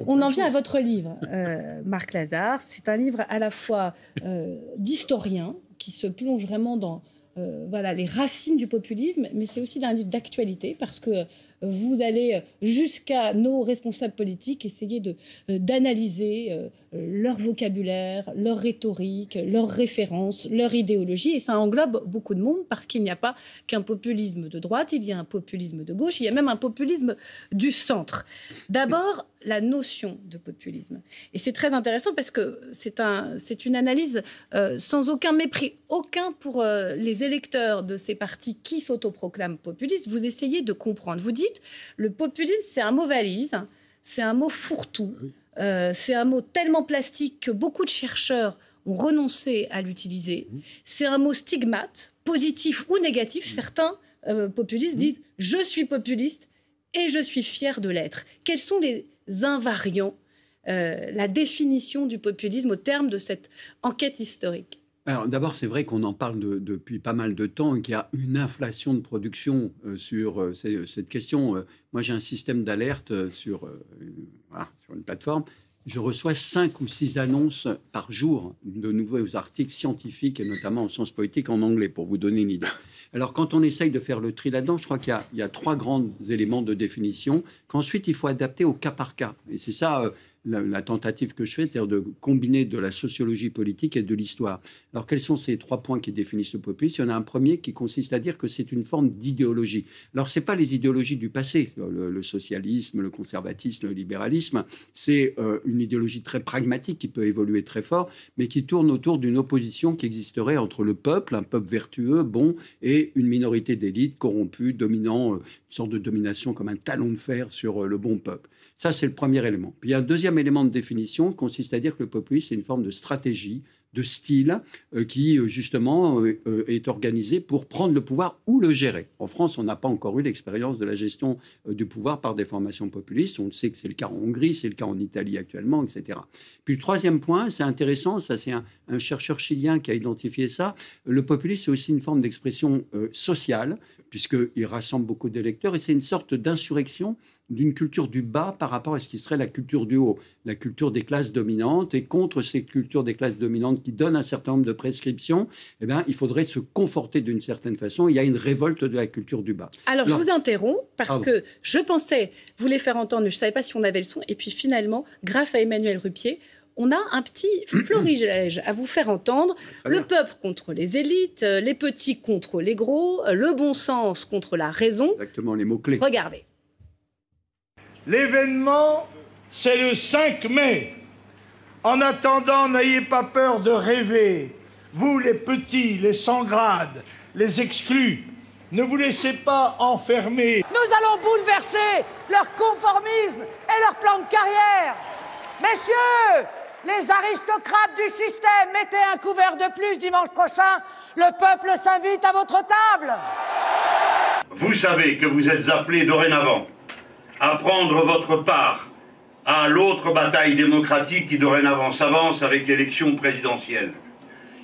On en vient à votre livre, Marc Lazare. C'est un livre à la fois d'historien, qui se plonge vraiment dans voilà, les racines du populisme, mais c'est aussi un livre d'actualité, parce que vous allez jusqu'à nos responsables politiques essayer d'analyser leur vocabulaire, leur rhétorique, leurs références, leur idéologie. Et ça englobe beaucoup de monde, parce qu'il n'y a pas qu'un populisme de droite, il y a un populisme de gauche, il y a même un populisme du centre. D'abord, la notion de populisme. Et c'est très intéressant parce que c'est une analyse sans aucun mépris, aucun pour les électeurs de ces partis qui s'autoproclament populistes. Vous essayez de comprendre. Vous dites, le populisme, c'est un mot valise, c'est un mot fourre-tout, c'est un mot tellement plastique que beaucoup de chercheurs ont renoncé à l'utiliser. C'est un mot stigmate, positif ou négatif. Certains populistes disent « je suis populiste et je suis fier de l'être ». Quels sont les invariants, la définition du populisme au terme de cette enquête historique? Alors d'abord, c'est vrai qu'on en parle depuis pas mal de temps et qu'il y a une inflation de production sur cette question. Moi, j'ai un système d'alerte sur une plateforme. Je reçois 5 ou 6 annonces par jour de nouveaux articles scientifiques, et notamment en sciences politiques en anglais, pour vous donner une idée. Alors, quand on essaye de faire le tri là-dedans, je crois qu'il y a 3 grands éléments de définition qu'ensuite il faut adapter au cas par cas. Et c'est ça la tentative que je fais, c'est-à-dire de combiner de la sociologie politique et de l'histoire. Alors, quels sont ces 3 points qui définissent le populisme? Il y en a un premier qui consiste à dire que c'est une forme d'idéologie. Alors, ce n'est pas les idéologies du passé, le socialisme, le conservatisme, le libéralisme. C'est une idéologie très pragmatique qui peut évoluer très fort, mais qui tourne autour d'une opposition qui existerait entre le peuple, un peuple vertueux, bon, et une minorité d'élites corrompue, dominant, une sorte de domination comme un talon de fer sur le bon peuple. Ça, c'est le premier élément. Puis il y a un deuxième élément de définition qui consiste à dire que le populisme, c'est une forme de stratégie, de style qui, justement, est organisé pour prendre le pouvoir ou le gérer. En France, on n'a pas encore eu l'expérience de la gestion du pouvoir par des formations populistes. On sait que c'est le cas en Hongrie, c'est le cas en Italie actuellement, etc. Puis le troisième point, c'est intéressant, ça c'est un chercheur chilien qui a identifié ça. Le populisme, c'est aussi une forme d'expression sociale, puisqu'il rassemble beaucoup d'électeurs, et c'est une sorte d'insurrection d'une culture du bas par rapport à ce qui serait la culture du haut, la culture des classes dominantes. Et contre ces cultures des classes dominantes qui donnent un certain nombre de prescriptions, eh bien, il faudrait se conforter d'une certaine façon. Il y a une révolte de la culture du bas. Alors je vous interromps parce que je pensais vous les faire entendre, mais je ne savais pas si on avait le son. Et puis finalement, grâce à Emmanuel Rupier, on a un petit florilège à vous faire entendre. Le peuple contre les élites, les petits contre les gros, le bon sens contre la raison. Exactement, les mots-clés. Regardez. L'événement, c'est le 5 mai. En attendant, n'ayez pas peur de rêver. Vous, les petits, les sans grade, les exclus, ne vous laissez pas enfermer. Nous allons bouleverser leur conformisme et leur plan de carrière. Messieurs, les aristocrates du système, mettez un couvert de plus dimanche prochain. Le peuple s'invite à votre table. Vous savez que vous êtes appelés dorénavant à prendre votre part à l'autre bataille démocratique qui dorénavant s'avance avec l'élection présidentielle.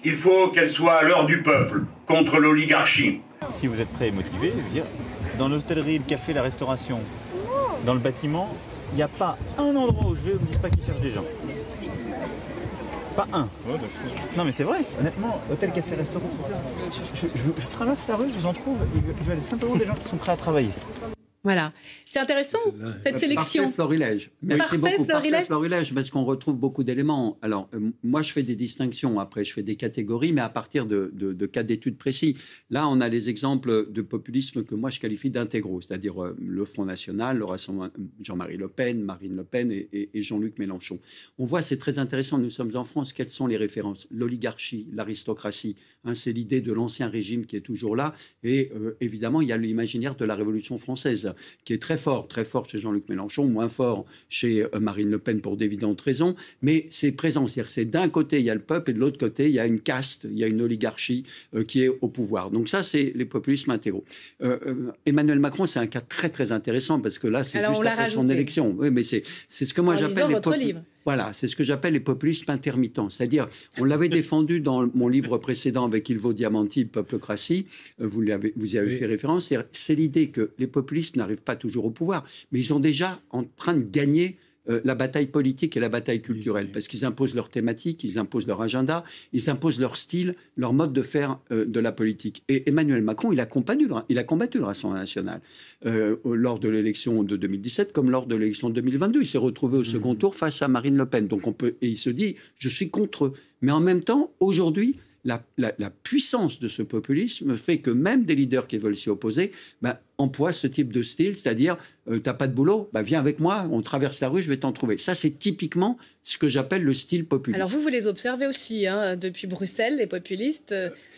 Il faut qu'elle soit à l'heure du peuple, contre l'oligarchie. Si vous êtes prêts et motivés, je veux dire, dans l'hôtellerie, le café, la restauration, dans le bâtiment, il n'y a pas un endroit où je vais où ils ne me disent pas qu'ils cherchent des gens. Pas un. Non mais c'est vrai, honnêtement, hôtel, café, restaurant, je traverse la rue, je vous en trouve, je vois simplement des gens qui sont prêts à travailler. Voilà. C'est intéressant, cette sélection. Parfait florilège. Parfait florilège, parce qu'on retrouve beaucoup d'éléments. Alors, moi, je fais des distinctions. Après, je fais des catégories, mais à partir de cas d'études précis. Là, on a les exemples de populisme que moi, je qualifie d'intégraux, c'est-à-dire le Front National, le Rassemblement, Jean-Marie Le Pen, Marine Le Pen et Jean-Luc Mélenchon. On voit, c'est très intéressant. Nous sommes en France. Quelles sont les références? L'oligarchie, l'aristocratie. Hein, c'est l'idée de l'ancien régime qui est toujours là. Et évidemment, il y a l'imaginaire de la Révolution française, qui est très fort chez Jean-Luc Mélenchon, moins fort chez Marine Le Pen pour d'évidentes raisons, mais c'est présent. C'est-à-dire c'est d'un côté, il y a le peuple, et de l'autre côté, il y a une caste, il y a une oligarchie qui est au pouvoir. Donc ça, c'est les populismes intégraux. Emmanuel Macron, c'est un cas très, très intéressant, parce que là, c'est juste après son élection. Oui, mais c'est ce que moi j'appelle Voilà, c'est ce que j'appelle les populismes intermittents. C'est-à-dire, on l'avait défendu dans mon livre précédent avec Ilvo Diamanti, Peuplocratie, vous y avez fait référence. C'est l'idée que les populistes n'arrivent pas toujours au pouvoir, mais ils sont déjà en train de gagner la bataille politique et la bataille culturelle, parce qu'ils imposent leur thématique, ils imposent leur agenda, ils imposent leur style, leur mode de faire de la politique. Et Emmanuel Macron, il a combattu le Rassemblement national lors de l'élection de 2017 comme lors de l'élection de 2022. Il s'est retrouvé au second tour face à Marine Le Pen. Donc et il se dit, je suis contre eux. Mais en même temps, aujourd'hui, la puissance de ce populisme fait que même des leaders qui veulent s'y opposer emploient ce type de style, c'est-à-dire t'as pas de boulot, viens avec moi, on traverse la rue, je vais t'en trouver. Ça, c'est typiquement ce que j'appelle le style populiste. Alors vous les observez aussi, depuis Bruxelles, les populistes.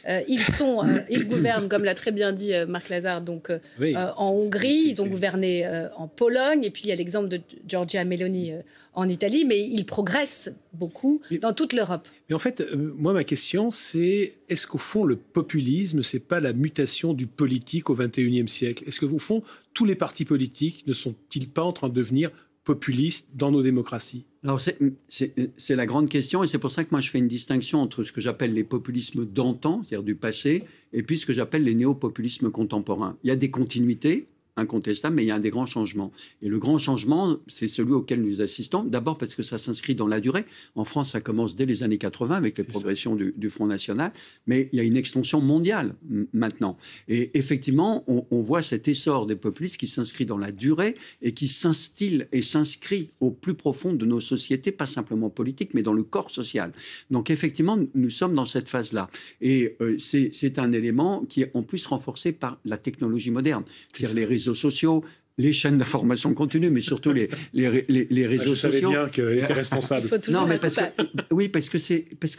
Ils gouvernent, comme l'a très bien dit Marc Lazar, donc, en Hongrie, ils ont gouverné en Pologne, et puis il y a l'exemple de Giorgia Meloni en Italie, mais ils progressent beaucoup dans toute l'Europe. Mais en fait, moi, ma question, c'est est-ce qu'au fond, le populisme, c'est pas la mutation du politique au XXIe siècle? Est-ce qu'au fond, tous les partis politiques ne sont-ils pas en train de devenir populistes dans nos démocraties? Alors c'est la grande question, et c'est pour ça que moi je fais une distinction entre ce que j'appelle les populismes d'antan, c'est-à-dire du passé, et puis ce que j'appelle les néo-populismes contemporains. Il y a des continuités incontestables, mais il y a des grands changements. Et le grand changement, c'est celui auquel nous assistons, d'abord parce que ça s'inscrit dans la durée. En France, ça commence dès les années 80 avec les progressions du Front National, mais il y a une extension mondiale maintenant. Et effectivement, on voit cet essor des populistes qui s'inscrit dans la durée et qui s'instille et s'inscrit au plus profond de nos sociétés, pas simplement politiques, mais dans le corps social. Donc effectivement, nous sommes dans cette phase-là. Et c'est un élément qui est en plus renforcé par la technologie moderne, c'est-à-dire les réseaux sociaux, les chaînes d'information continue, mais surtout les réseaux sociaux. Je savais bien qu'elle était responsable. Non, mais parce que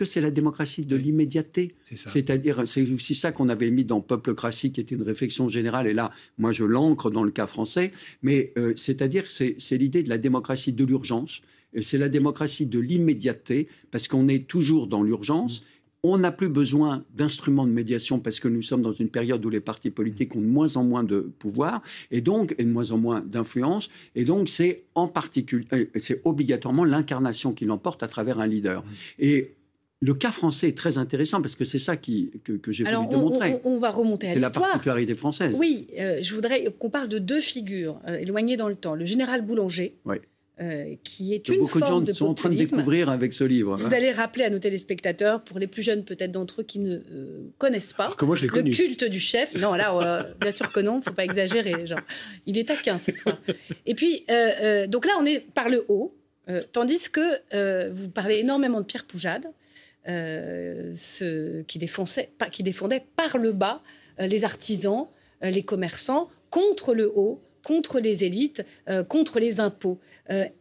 c'est la démocratie de l'immédiateté. C'est-à-dire, c'est aussi ça qu'on avait mis dans Peuplocratie, qui était une réflexion générale. Et là, moi, je l'ancre dans le cas français. Mais c'est-à-dire, c'est l'idée de la démocratie de l'urgence. C'est la démocratie de l'immédiateté, parce qu'on est toujours dans l'urgence. On n'a plus besoin d'instruments de médiation parce que nous sommes dans une période où les partis politiques ont de moins en moins de pouvoir et de moins en moins d'influence. Et donc, c'est obligatoirement l'incarnation qui l'emporte à travers un leader. Et le cas français est très intéressant parce que c'est ça que j'ai voulu démontrer. On va remonter à l'histoire. C'est la particularité française. Oui, je voudrais qu'on parle de deux figures éloignées dans le temps. Le général Boulanger. Oui. Qui est une beaucoup forme de gens sont en train de découvrir avec ce livre. Vous allez rappeler à nos téléspectateurs, pour les plus jeunes peut-être d'entre eux qui ne connaissent pas, le culte du chef. Non, là, bien sûr que non, il ne faut pas exagérer. Genre, il est taquin ce soir. Et puis, donc là, on est par le haut, tandis que vous parlez énormément de Pierre Poujade, qui défendait par le bas les artisans, les commerçants, contre le haut, contre les élites, contre les impôts.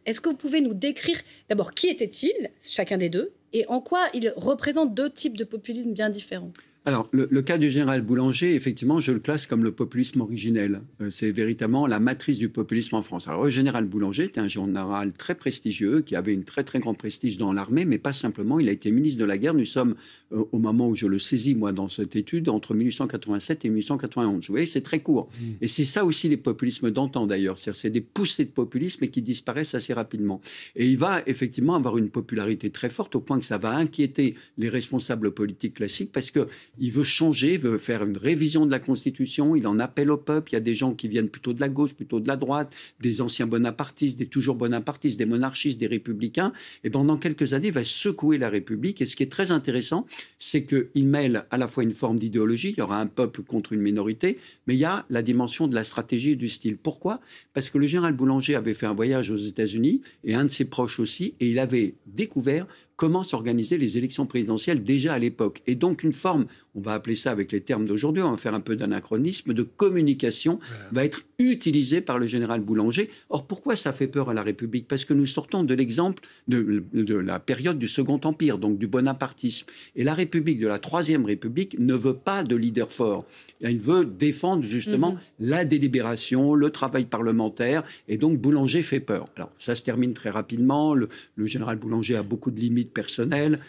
Est-ce que vous pouvez nous décrire d'abord qui était-il, chacun des deux, et en quoi il représente deux types de populisme bien différents? Alors, le cas du général Boulanger, effectivement, je le classe comme le populisme originel. C'est véritablement la matrice du populisme en France. Alors, le général Boulanger était un général très prestigieux, qui avait une très, très grand prestige dans l'armée, mais pas simplement. Il a été ministre de la guerre. Nous sommes, au moment où je le saisis, moi, dans cette étude, entre 1887 et 1891. Vous voyez, c'est très court. Et c'est ça aussi les populismes d'antan, d'ailleurs. C'est des poussées de populisme qui disparaissent assez rapidement. Et il va, effectivement, avoir une popularité très forte, au point que ça va inquiéter les responsables politiques classiques, parce que il veut changer, il veut faire une révision de la Constitution, il en appelle au peuple. Il y a des gens qui viennent plutôt de la gauche, plutôt de la droite, des anciens bonapartistes, des toujours bonapartistes, des monarchistes, des républicains. Et pendant quelques années, il va secouer la République. Et ce qui est très intéressant, c'est qu'il mêle à la fois une forme d'idéologie, il y aura un peuple contre une minorité, mais il y a la dimension de la stratégie et du style. Pourquoi? Parce que le général Boulanger avait fait un voyage aux États-Unis, et un de ses proches aussi, et il avait découvert comment s'organiser les élections présidentielles déjà à l'époque. Et donc une forme, on va appeler ça avec les termes d'aujourd'hui, on va faire un peu d'anachronisme, de communication va être utilisée par le général Boulanger. Or, pourquoi ça fait peur à la République? Parce que nous sortons de l'exemple de la période du Second Empire, donc du bonapartisme. Et la République, de la Troisième République, ne veut pas de leader fort. Elle veut défendre justement la délibération, le travail parlementaire, et donc Boulanger fait peur. Alors, ça se termine très rapidement, le général Boulanger a beaucoup de limites personnelles.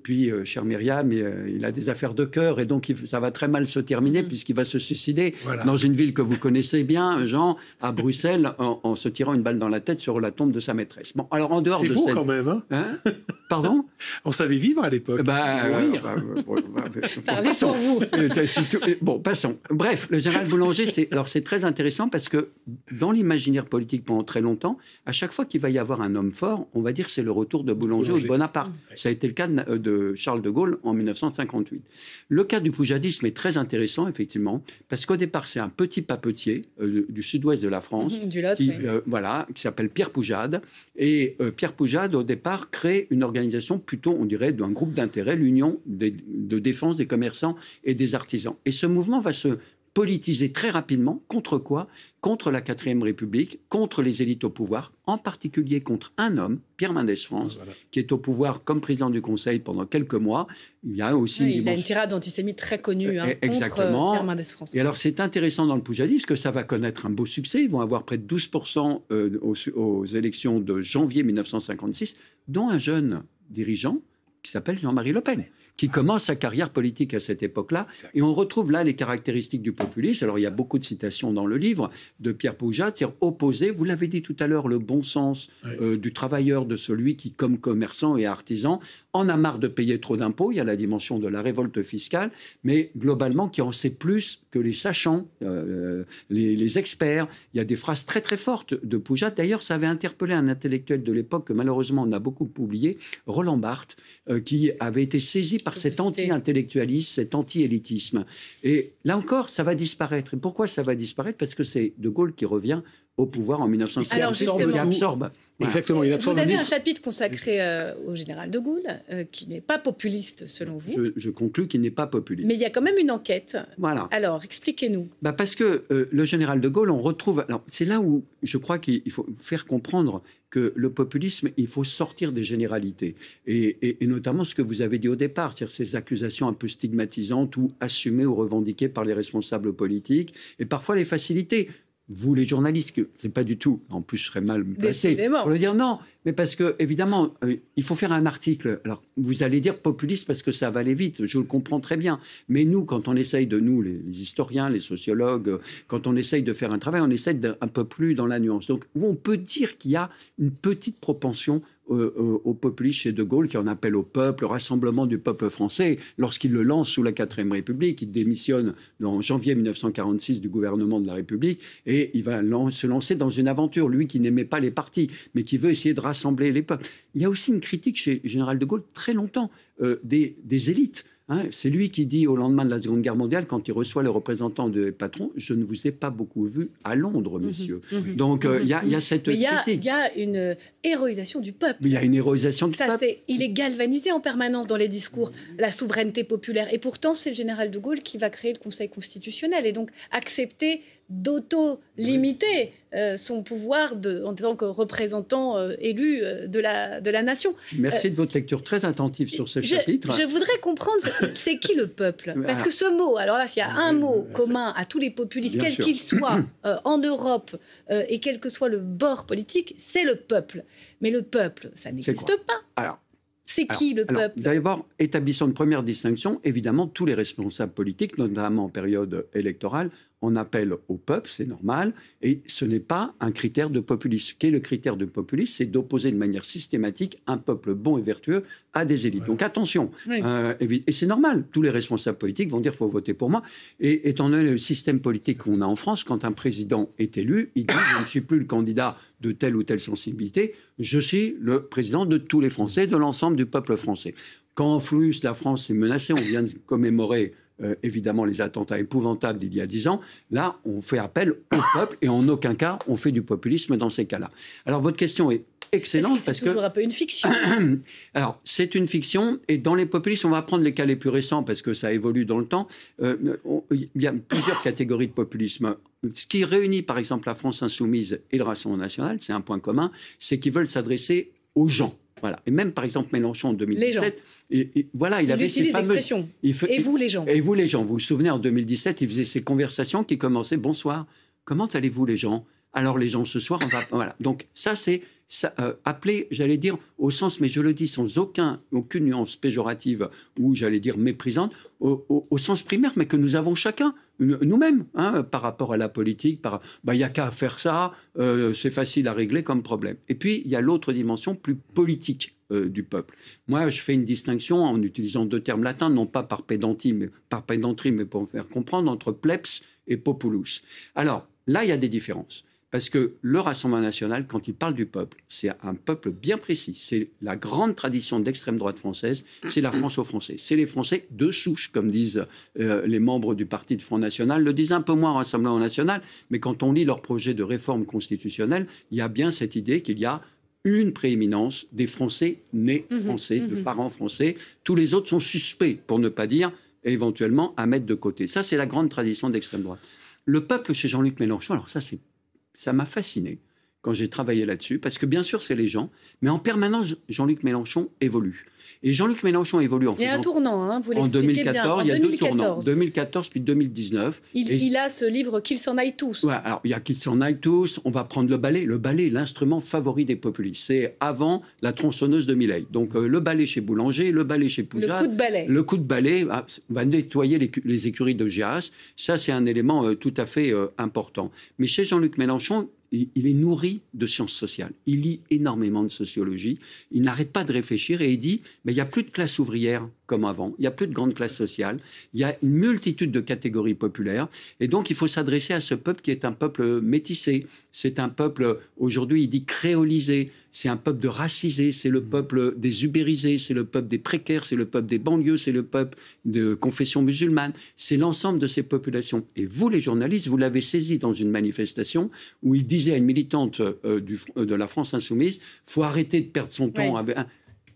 puis, cher Myriam, il a des affaires de cœur et donc ça va très mal se terminer puisqu'il va se suicider dans une ville que vous connaissez bien, Jean, à Bruxelles, en se tirant une balle dans la tête sur la tombe de sa maîtresse. Bon, alors en dehors de beau quand même, hein, Pardon? On savait vivre à l'époque. Parlez pour vous. Bon, passons. Bref, le général Boulanger, c'est très intéressant parce que dans l'imaginaire politique pendant très longtemps, à chaque fois qu'il va y avoir un homme fort, on va dire que c'est le retour de Boulanger ou de Bonaparte. Ça a été le cas de Charles de Gaulle en 1958. Le cas du poujadisme est très intéressant, effectivement, parce qu'au départ, c'est un petit papetier du sud-ouest de la France du Lot, qui s'appelle Pierre Poujade. Et Pierre Poujade, au départ, crée une organisation plutôt, on dirait, d'un groupe d'intérêt, l'Union de défense des commerçants et des artisans. Et ce mouvement va se politiser très rapidement. Contre quoi? Contre la 4e République, contre les élites au pouvoir, en particulier contre un homme, Pierre Mendès France, qui est au pouvoir comme président du Conseil pendant quelques mois. Il y a aussi il a une tirade antisémite très connue exactement. Contre Pierre Mendès France. Et alors, c'est intéressant dans le poujadisme que ça va connaître un beau succès. Ils vont avoir près de 12% aux élections de janvier 1956, dont un jeune dirigeant qui s'appelle Jean-Marie Le Pen, qui commence sa carrière politique à cette époque-là. Et on retrouve là les caractéristiques du populisme. Alors, il y a beaucoup de citations dans le livre de Pierre Poujade, c'est-à-dire opposer, vous l'avez dit tout à l'heure, le bon sens du travailleur, de celui qui, comme commerçant et artisan, en a marre de payer trop d'impôts. Il y a la dimension de la révolte fiscale, mais globalement, qui en sait plus que les sachants, les experts. Il y a des phrases très, très fortes de Poujade. D'ailleurs, ça avait interpellé un intellectuel de l'époque que, malheureusement, on a beaucoup oublié, Roland Barthes, qui avait été saisi par cet anti-intellectualisme, cet anti-élitisme. Et là encore, ça va disparaître. Et pourquoi ça va disparaître? Parce que c'est De Gaulle qui revient au pouvoir en 1958, qui absorbe. Exactement. Vous avez un chapitre consacré au général de Gaulle, qui n'est pas populiste selon vous. Je conclus qu'il n'est pas populiste. Mais il y a quand même une enquête. Voilà. Alors, expliquez-nous. Parce que le général de Gaulle, on retrouve... Alors, c'est là où je crois qu'il faut faire comprendre que le populisme, il faut sortir des généralités. Et notamment ce que vous avez dit au départ, c'est-à-dire ces accusations un peu stigmatisantes ou assumées ou revendiquées par les responsables politiques, et parfois les facilités. Vous, les journalistes, que c'est pas du tout, en plus je serais mal placé pour le dire, non, mais parce que, évidemment, il faut faire un article. Alors, vous allez dire populiste parce que ça va aller vite, je le comprends très bien. Mais nous, quand on essaye les historiens, les sociologues, quand on essaye de faire un travail, on essaye d'un peu plus dans la nuance. Donc, on peut dire qu'il y a une petite propension au populisme chez De Gaulle, qui en appelle au peuple, au rassemblement du peuple français, lorsqu'il le lance sous la 4e République. Il démissionne en janvier 1946 du gouvernement de la République et il va se lancer dans une aventure, lui qui n'aimait pas les partis, mais qui veut essayer de rassembler les peuples. Il y a aussi une critique chez le général de Gaulle, très longtemps, des élites. C'est lui qui dit au lendemain de la Seconde Guerre mondiale, quand il reçoit le représentant des patrons, je ne vous ai pas beaucoup vu à Londres, messieurs. Donc il y a cette critique. Il y a une héroïsation du peuple. Il y a une héroïsation du peuple. Il est galvanisé en permanence dans les discours, la souveraineté populaire. Et pourtant, c'est le général de Gaulle qui va créer le Conseil constitutionnel et donc accepter d'auto-limiter son pouvoir en tant que représentant élu de la nation. Merci de votre lecture très attentive sur ce chapitre. Je voudrais comprendre, c'est qui le peuple? Parce que ce mot, alors là, s'il y a un mot commun à tous les populistes, quels qu'ils soient en Europe et quel que soit le bord politique, c'est le peuple. Mais le peuple, ça n'existe pas. C'est qui le peuple? D'abord, établissons une première distinction. Évidemment, tous les responsables politiques, notamment en période électorale, on appelle au peuple, c'est normal, et ce n'est pas un critère de populisme. Quel est le critère de populisme? C'est d'opposer de manière systématique un peuple bon et vertueux à des élites. Donc attention, et c'est normal, tous les responsables politiques vont dire qu'il faut voter pour moi. Et étant donné le système politique qu'on a en France, quand un président est élu, il dit je ne suis plus le candidat de telle ou telle sensibilité, je suis le président de tous les Français, de l'ensemble du peuple français. Quand en plus la France est menacée, on vient de commémorer évidemment les attentats épouvantables d'il y a 10 ans, là on fait appel au peuple et en aucun cas on fait du populisme dans ces cas-là. Alors votre question est excellente parce que c'est toujours un peu une fiction. Alors c'est une fiction et dans les populistes on va prendre les cas les plus récents parce que ça évolue dans le temps. Il y a plusieurs catégories de populisme. Ce qui réunit par exemple la France insoumise et le Rassemblement national, c'est un point commun, c'est qu'ils veulent s'adresser aux gens. Voilà. Et même, par exemple, Mélenchon en 2017, voilà, il avait ces fameuses... Et vous, les gens. Et vous, les gens. Vous vous souvenez, en 2017, il faisait ces conversations qui commençaient « Bonsoir, comment allez-vous, les gens ?» alors les gens ce soir, on va... Voilà. Donc ça, c'est appelé, j'allais dire, au sens, mais je le dis sans aucune nuance péjorative ou, j'allais dire, méprisante, au sens primaire, mais que nous avons chacun, nous-mêmes, hein, par rapport à la politique. Il n'y a qu'à faire ça, c'est facile à régler comme problème. Et puis, il y a l'autre dimension plus politique du peuple. Moi, je fais une distinction en utilisant deux termes latins, non pas par pédanterie, mais pour me faire comprendre, entre plebs et populus. Alors, là, il y a des différences. Parce que le Rassemblement national, quand il parle du peuple, c'est un peuple bien précis. C'est la grande tradition d'extrême droite française, c'est la France aux Français. C'est les Français de souche, comme disent les membres du parti de Front National, le disent un peu moins au Rassemblement national, mais quand on lit leur projet de réforme constitutionnelle, il y a bien cette idée qu'il y a une prééminence des Français nés français, de parents français. Tous les autres sont suspects, pour ne pas dire éventuellement à mettre de côté. Ça, c'est la grande tradition d'extrême droite. Le peuple chez Jean-Luc Mélenchon, alors ça m'a fasciné quand j'ai travaillé là-dessus, parce que bien sûr, c'est les gens, mais en permanence, Jean-Luc Mélenchon évolue. Et Jean-Luc Mélenchon évolue en faisant... Il y a un tournant, hein, vous en l'expliquez 2014, bien. Il y a 2014. 2014 puis 2019. Il a ce livre « Qu'ils s'en aillent tous ». Ouais, alors, il y a « Qu'ils s'en aillent tous ». On va prendre le balai. Le balai est l'instrument favori des populistes. C'est avant la tronçonneuse de Milei. Donc, le balai chez Boulanger, le balai chez Poujade. Le coup de balai. Le coup de balai va nettoyer les écuries de Géas. Ça, c'est un élément tout à fait important. Mais chez Jean-Luc Mélenchon, il est nourri de sciences sociales. Il lit énormément de sociologie. Il n'arrête pas de réfléchir et il dit mais il n'y a plus de classe ouvrière comme avant. Il n'y a plus de grande classe sociale. Il y a une multitude de catégories populaires. Et donc, il faut s'adresser à ce peuple qui est un peuple métissé. C'est un peuple, aujourd'hui, il dit créolisé. C'est un peuple de racisés. C'est le peuple des ubérisés. C'est le peuple des précaires. C'est le peuple des banlieues. C'est le peuple de confession musulmane. C'est l'ensemble de ces populations. Et vous, les journalistes, vous l'avez saisi dans une manifestation où il disait à une militante de la France Insoumise, il faut arrêter de perdre son temps avec...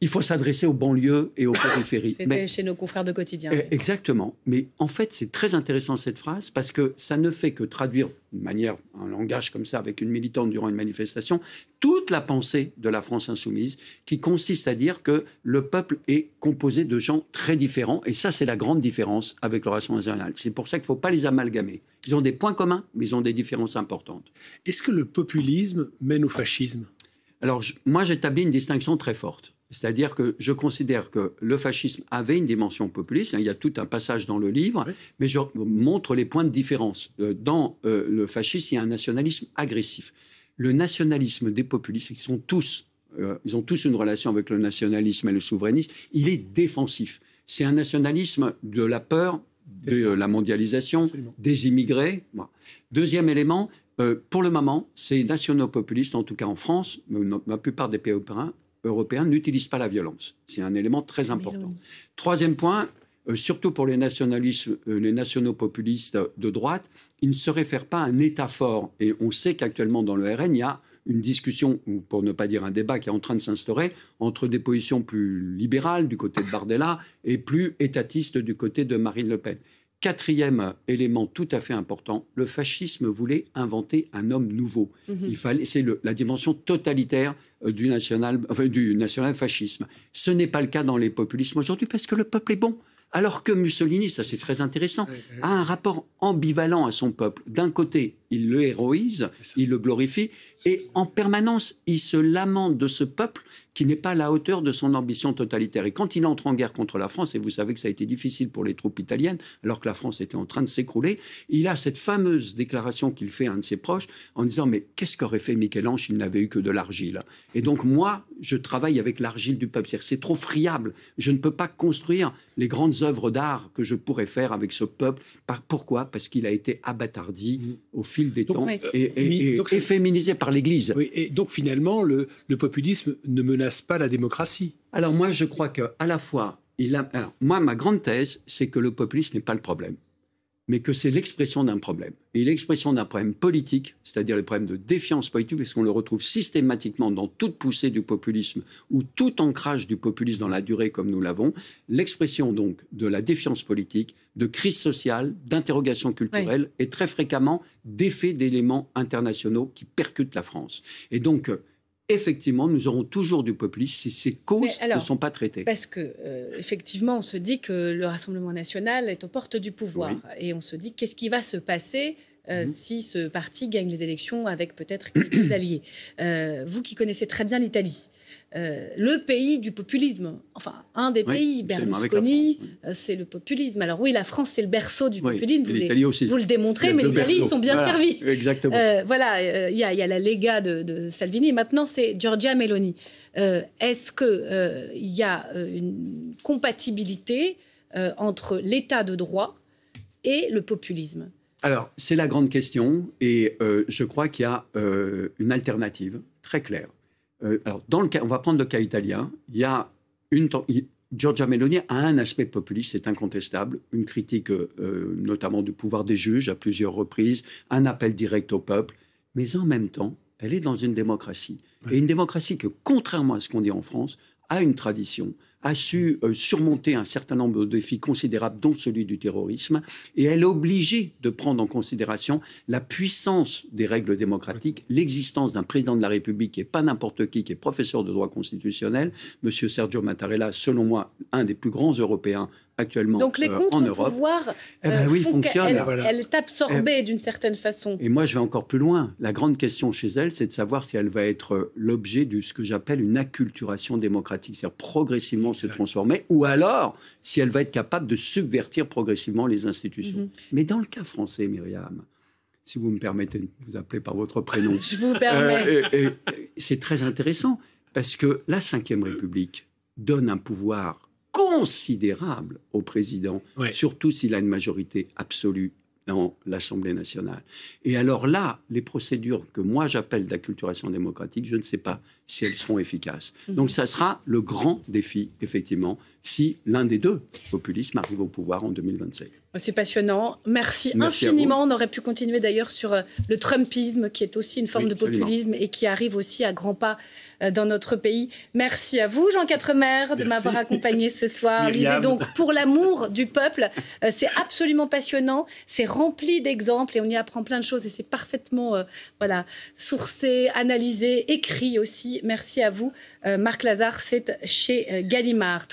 Il faut s'adresser aux banlieues et aux périphéries. C'était chez nos confrères de Quotidien. Exactement. Mais en fait, c'est très intéressant cette phrase parce que ça ne fait que traduire un langage comme ça avec une militante durant une manifestation, toute la pensée de la France Insoumise qui consiste à dire que le peuple est composé de gens très différents. Et ça, c'est la grande différence avec le Rassemblement national. C'est pour ça qu'il ne faut pas les amalgamer. Ils ont des points communs, mais ils ont des différences importantes. Est-ce que le populisme mène au fascisme ? Alors, moi, j'établis une distinction très forte. C'est-à-dire que je considère que le fascisme avait une dimension populiste. Il y a tout un passage dans le livre, mais je montre les points de différence. Dans le fascisme, il y a un nationalisme agressif. Le nationalisme des populistes, ils ont tous une relation avec le nationalisme et le souverainisme. Il est défensif. C'est un nationalisme de la peur, de la mondialisation, des immigrés. Bon. Deuxième élément, pour le moment, ces nationaux-populistes, en tout cas en France, la plupart des pays européens n'utilisent pas la violence. C'est un élément très important. Troisième point, surtout pour les nationaux populistes de droite, ils ne se réfèrent pas à un État fort. Et on sait qu'actuellement dans le RN, il y a une discussion, ou pour ne pas dire un débat qui est en train de s'instaurer entre des positions plus libérales du côté de Bardella et plus étatistes du côté de Marine Le Pen. Quatrième élément tout à fait important, le fascisme voulait inventer un homme nouveau. C'est la dimension totalitaire du national-fascisme. Ce n'est pas le cas dans les populismes aujourd'hui parce que le peuple est bon. Alors que Mussolini, ça c'est très intéressant, a un rapport ambivalent à son peuple. D'un côté, il le héroïse, il le glorifie, et en permanence, il se lamente de ce peuple qui n'est pas à la hauteur de son ambition totalitaire. Et quand il entre en guerre contre la France, et vous savez que ça a été difficile pour les troupes italiennes, alors que la France était en train de s'écrouler, il a cette fameuse déclaration qu'il fait à un de ses proches en disant « Mais qu'est-ce qu'aurait fait Michel-Ange s'il n'avait eu que de l'argile ?» Et donc moi, je travaille avec l'argile du peuple. C'est trop friable. Je ne peux pas construire les grandes œuvres d'art que je pourrais faire avec ce peuple. Pourquoi ? Parce qu'il a été abattardi au fil des temps et féminisé par l'Église. Oui, et donc finalement, le populisme ne menace pas la démocratie. Alors moi, je crois qu'à la fois, moi, ma grande thèse, c'est que le populisme n'est pas le problème, mais que c'est l'expression d'un problème. Et l'expression d'un problème politique, c'est-à-dire le problème de défiance politique, parce qu'on le retrouve systématiquement dans toute poussée du populisme ou tout ancrage du populisme dans la durée comme nous l'avons, l'expression donc de la défiance politique, de crise sociale, d'interrogation culturelle et très fréquemment d'effets d'éléments internationaux qui percutent la France. Et donc, effectivement, nous aurons toujours du populisme si ces causes ne sont pas traitées. Parce que, effectivement, on se dit que le Rassemblement national est aux portes du pouvoir. Et on se dit, qu'est-ce qui va se passer si ce parti gagne les élections avec peut-être quelques alliés. Vous qui connaissez très bien l'Italie, le pays du populisme, enfin un des pays, Berlusconi, c'est le populisme. Alors oui, la France, c'est le berceau du populisme, vous le démontrez, mais l'Italie, ils sont bien servis. Exactement. Il y a la Lega de Salvini, et maintenant c'est Giorgia Meloni. Est-ce qu'il y a une compatibilité entre l'état de droit et le populisme? Alors, c'est la grande question, et je crois qu'il y a une alternative très claire. Alors, on va prendre le cas italien. Il y a Giorgia Meloni a un aspect populiste, c'est incontestable, une critique notamment du pouvoir des juges à plusieurs reprises, un appel direct au peuple, mais en même temps, elle est dans une démocratie. Et une démocratie que, contrairement à ce qu'on dit en France, a une tradition, a su surmonter un certain nombre de défis considérables, dont celui du terrorisme, et elle est obligée de prendre en considération la puissance des règles démocratiques, l'existence d'un président de la République qui n'est pas n'importe qui est professeur de droit constitutionnel, M. Sergio Mattarella, selon moi, un des plus grands Européens actuellement donc les en Europe. Pouvoirs, fonctionnent. Elle est absorbée d'une certaine façon. Et moi, je vais encore plus loin. La grande question chez elle, c'est de savoir si elle va être l'objet de ce que j'appelle une acculturation démocratique, c'est-à-dire progressivement se transformer, ou alors si elle va être capable de subvertir progressivement les institutions. Mais dans le cas français, Myriam, si vous me permettez de vous appeler par votre prénom, je vous permets. C'est très intéressant, parce que la Ve République donne un pouvoir considérable au président, surtout s'il a une majorité absolue dans l'Assemblée nationale. Et alors là, les procédures que moi j'appelle d'acculturation démocratique, je ne sais pas si elles seront efficaces. Donc ça sera le grand défi, effectivement, si l'un des deux populismes arrive au pouvoir en 2027. C'est passionnant. Merci infiniment. On aurait pu continuer d'ailleurs sur le trumpisme, qui est aussi une forme de populisme et qui arrive aussi à grands pas dans notre pays. Merci à vous, Jean Quatremer, de m'avoir accompagné ce soir. Lisez donc Pour l'amour du peuple. C'est absolument passionnant. C'est rempli d'exemples et on y apprend plein de choses. Et c'est parfaitement sourcé, analysé, écrit aussi. Merci à vous. Marc Lazare, c'est chez Gallimard.